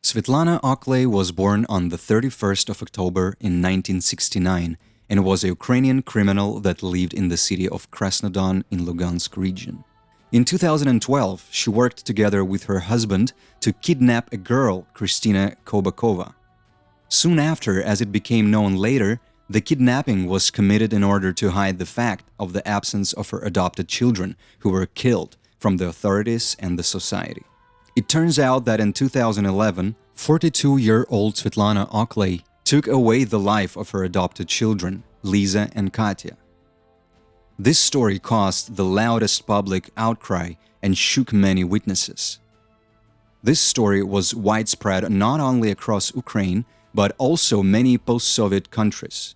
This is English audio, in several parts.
Svetlana Okley was born on the 31st of October in 1969 and was a Ukrainian criminal that lived in the city of Krasnodon in Lugansk region. In 2012, she worked together with her husband to kidnap a girl, Kristina Kobakova. Soon after, as it became known later, the kidnapping was committed in order to hide the fact of the absence of her adopted children who were killed from the authorities and the society. It turns out that in 2011, 42-year-old Svetlana Okley took away the life of her adopted children, Lisa and Katya. This story caused the loudest public outcry and shook many witnesses. This story was widespread not only across Ukraine, but also many post-Soviet countries.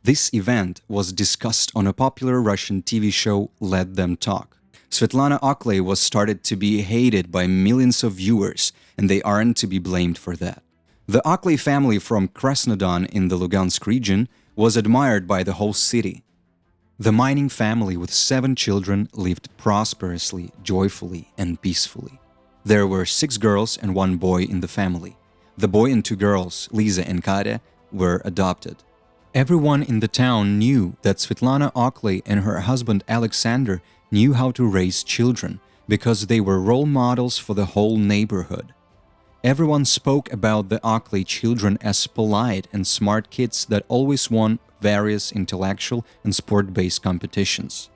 This event was discussed on a popular Russian TV show Let Them Talk. Svetlana Okley was started to be hated by millions of viewers, and they aren't to be blamed for that. The Okley family from Krasnodon in the Lugansk region was admired by the whole city. The mining family with 7 children lived prosperously, joyfully, and peacefully. There were 6 girls and 1 boy in the family. The boy and 2 girls, Lisa and Katya, were adopted. Everyone in the town knew that Svetlana Okley and her husband Alexander knew how to raise children because they were role models for the whole neighborhood. Everyone spoke about the Okley children as polite and smart kids that always won various intellectual and sport-based competitions.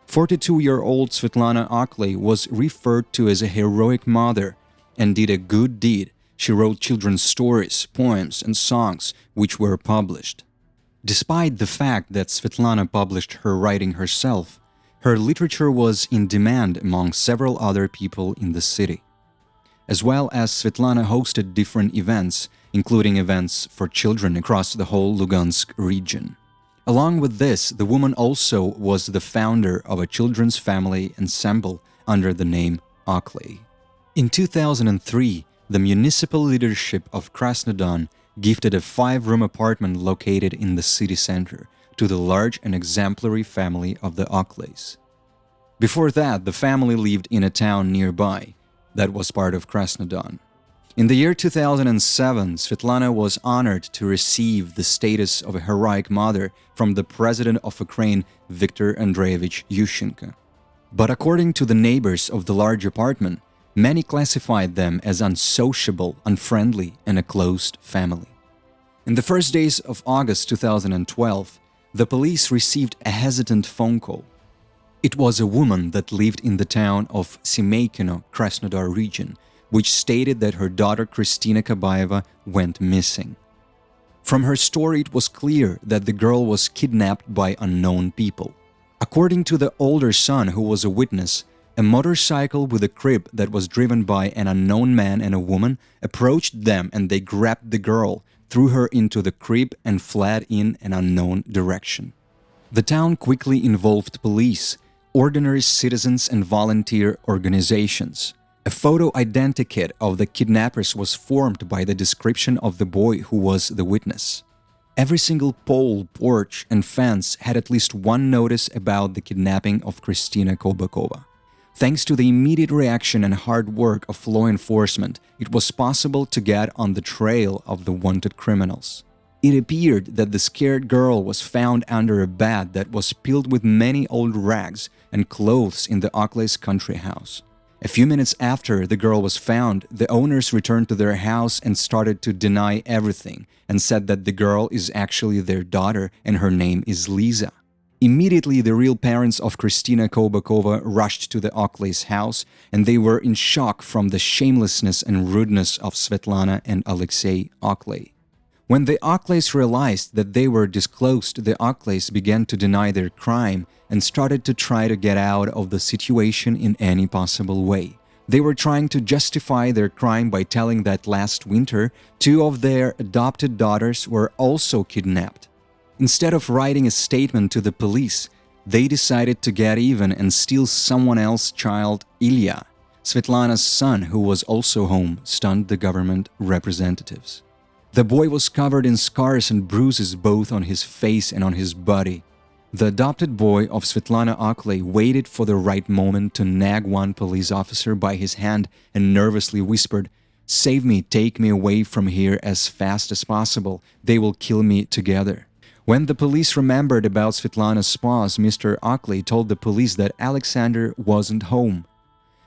42-year-old Svetlana Okley was referred to as a heroic mother and did a good deed. She wrote children's stories, poems, and songs which were published. Despite the fact that Svetlana published her writing herself, her literature was in demand among several other people in the city. As well as Svetlana hosted different events, including events for children across the whole Lugansk region. Along with this, the woman also was the founder of a children's family ensemble under the name Okley. In 2003, the municipal leadership of Krasnodon gifted a 5-room apartment located in the city center to the large and exemplary family of the Okleys. Before that, the family lived in a town nearby that was part of Krasnodon. In the year 2007, Svetlana was honored to receive the status of a heroic mother from the president of Ukraine, Viktor Andreevich Yushchenko. But according to the neighbors of the large apartment, many classified them as unsociable, unfriendly, and a closed family. In the first days of August 2012, the police received a hesitant phone call. It was a woman that lived in the town of Semeykino, Krasnodar region, which stated that her daughter Kristina Kobakova went missing. From her story, it was clear that the girl was kidnapped by unknown people. According to the older son, who was a witness, a motorcycle with a crib that was driven by an unknown man and a woman approached them, and they grabbed the girl, threw her into the crib, and fled in an unknown direction. The town quickly involved police, ordinary citizens, and volunteer organizations. A photo identikit of the kidnappers was formed by the description of the boy who was the witness. Every single pole, porch, and fence had at least one notice about the kidnapping of Kristina Kobakova. Thanks to the immediate reaction and hard work of law enforcement, it was possible to get on the trail of the wanted criminals. It appeared that the scared girl was found under a bed that was filled with many old rags and clothes in the Okley's country house. A few minutes after the girl was found, the owners returned to their house and started to deny everything and said that the girl is actually their daughter and her name is Lisa. Immediately, the real parents of Kristina Kobakova rushed to the Okley's house, and they were in shock from the shamelessness and rudeness of Svetlana and Alexei Okley. When the Okleys realized that they were disclosed, the Okleys began to deny their crime and started to try to get out of the situation in any possible way. They were trying to justify their crime by telling that last winter, 2 of their adopted daughters were also kidnapped. Instead of writing a statement to the police, they decided to get even and steal someone else's child, Ilya. Svetlana's son, who was also home, stunned the government representatives. The boy was covered in scars and bruises both on his face and on his body. The adopted boy of Svetlana Okley waited for the right moment to nag one police officer by his hand and nervously whispered, Save me, take me away from here as fast as possible. They will kill me together. When the police remembered about Svetlana's spouse, Mr. Okley told the police that Alexander wasn't home.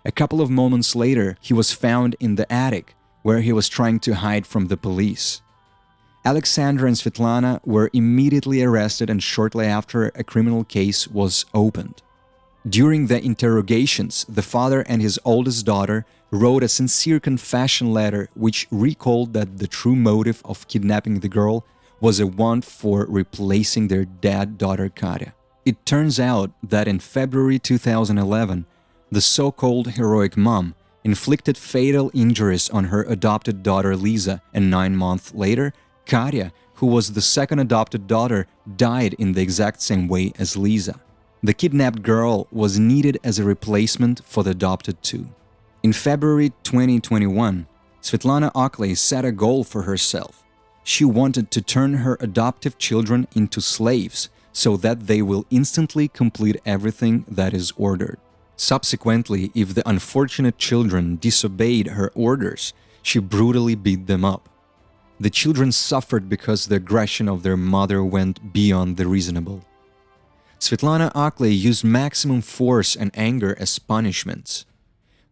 A couple of moments later, he was found in the attic, where he was trying to hide from the police. Alexander and Svetlana were immediately arrested, and shortly after, a criminal case was opened. During the interrogations, the father and his oldest daughter wrote a sincere confession letter which recalled that the true motive of kidnapping the girl was a want for replacing their dead daughter Katya. It turns out that in February 2011, the so-called heroic mom inflicted fatal injuries on her adopted daughter Lisa, and 9 months later, Katya, who was the second adopted daughter, died in the exact same way as Lisa. The kidnapped girl was needed as a replacement for the adopted two. In February 2021, Svetlana Okley set a goal for herself. She wanted to turn her adoptive children into slaves so that they will instantly complete everything that is ordered. Subsequently, if the unfortunate children disobeyed her orders, she brutally beat them up. The children suffered because the aggression of their mother went beyond the reasonable. Svetlana Okley used maximum force and anger as punishments.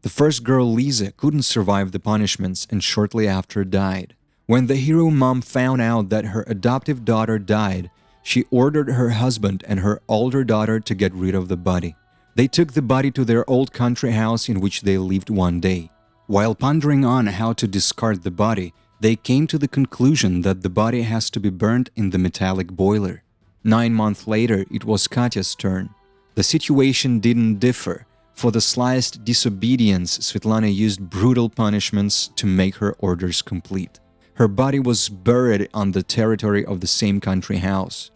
The first girl, Lisa, couldn't survive the punishments and shortly after died. When the hero mom found out that her adoptive daughter died, she ordered her husband and her older daughter to get rid of the body. They took the body to their old country house in which they lived one day. While pondering on how to discard the body, they came to the conclusion that the body has to be burned in the metallic boiler. 9 months later, it was Katya's turn. The situation didn't differ. For the slightest disobedience, Svetlana used brutal punishments to make her orders complete. Her body was buried on the territory of the same country house.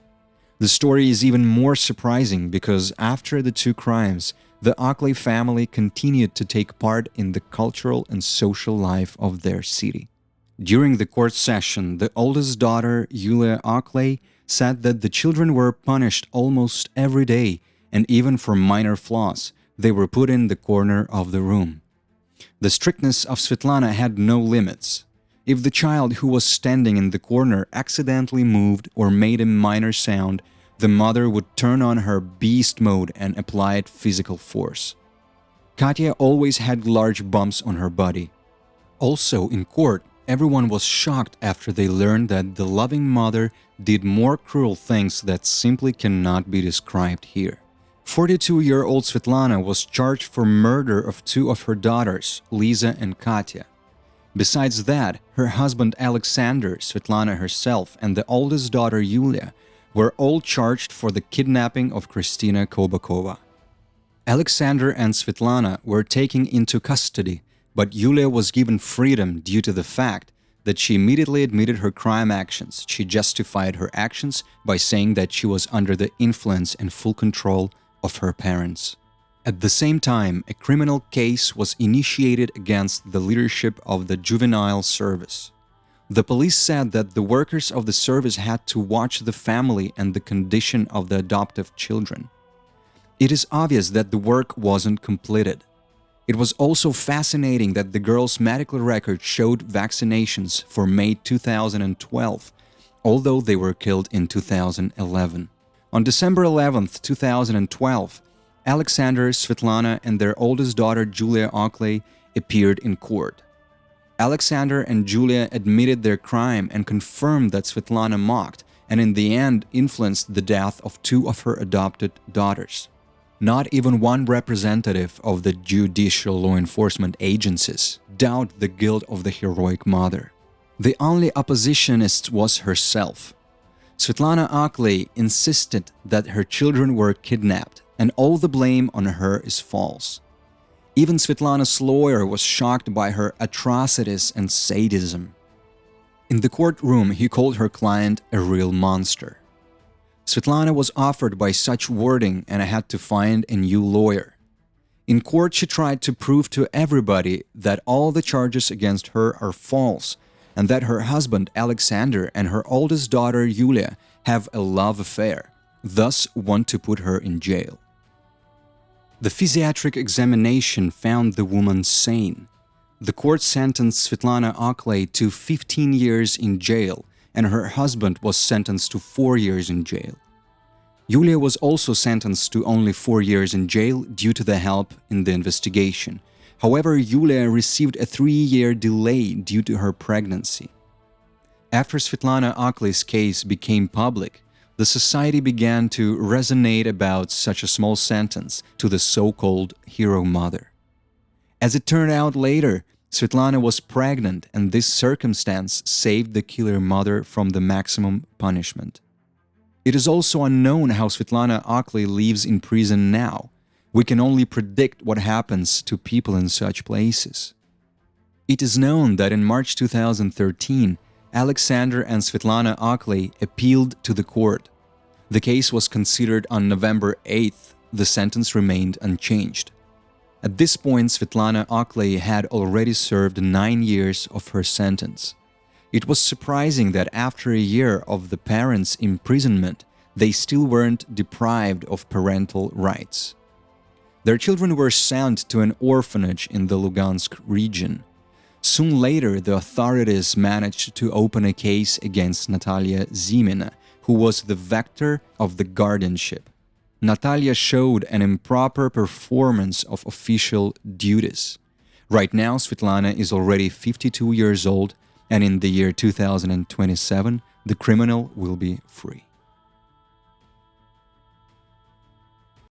The story is even more surprising because after the two crimes, the Okley family continued to take part in the cultural and social life of their city. During the court session, the oldest daughter, Yulia Okley, said that the children were punished almost every day, and even for minor flaws, they were put in the corner of the room. The strictness of Svetlana had no limits. If the child who was standing in the corner accidentally moved or made a minor sound, the mother would turn on her beast mode and apply physical force. Katya always had large bumps on her body. Also, in court, everyone was shocked after they learned that the loving mother did more cruel things that simply cannot be described here. 42-year-old Svetlana was charged for murder of two of her daughters, Lisa and Katya. Besides that, her husband Alexander, Svetlana herself, and the oldest daughter Yulia were all charged for the kidnapping of Kristina Kobakova. Alexander and Svetlana were taken into custody, but Yulia was given freedom due to the fact that she immediately admitted her crime actions. She justified her actions by saying that she was under the influence and full control of her parents. At the same time, a criminal case was initiated against the leadership of the juvenile service. The police said that the workers of the service had to watch the family and the condition of the adoptive children. It is obvious that the work wasn't completed. It was also fascinating that the girls' medical record showed vaccinations for May 2012, although they were killed in 2011. On December 11, 2012, Alexander, Svetlana, and their oldest daughter Julia Okley appeared in court. Alexander and Julia admitted their crime and confirmed that Svetlana mocked and in the end influenced the death of two of her adopted daughters. Not even one representative of the judicial law enforcement agencies doubted the guilt of the heroic mother. The only oppositionist was herself. Svetlana Okley insisted that her children were kidnapped, and all the blame on her is false. Even Svetlana's lawyer was shocked by her atrocities and sadism. In the courtroom, he called her client a real monster. Svetlana was offered by such wording, and I had to find a new lawyer. In court, she tried to prove to everybody that all the charges against her are false, and that her husband Alexander and her oldest daughter Yulia have a love affair, thus want to put her in jail. The physiatric examination found the woman sane. The court sentenced Svetlana Okley to 15 years in jail, and her husband was sentenced to 4 years in jail. Yulia was also sentenced to only 4 years in jail due to the help in the investigation. However, Yulia received a 3-year delay due to her pregnancy. After Svetlana Okley's case became public, the society began to resonate about such a small sentence to the so-called hero mother. As it turned out later, Svetlana was pregnant, and this circumstance saved the killer mother from the maximum punishment. It is also unknown how Svetlana Okley lives in prison now. We can only predict what happens to people in such places. It is known that in March 2013, Alexander and Svetlana Okley appealed to the court. The case was considered on November 8th. The sentence remained unchanged. At this point, Svetlana Okley had already served 9 years of her sentence. It was surprising that after a year of the parents' imprisonment, they still weren't deprived of parental rights. Their children were sent to an orphanage in the Lugansk region. Soon later, the authorities managed to open a case against Natalia Zimina, who was the vector of the guardianship. Natalia showed an improper performance of official duties. Right now, Svetlana is already 52 years old, and in the year 2027, the criminal will be free.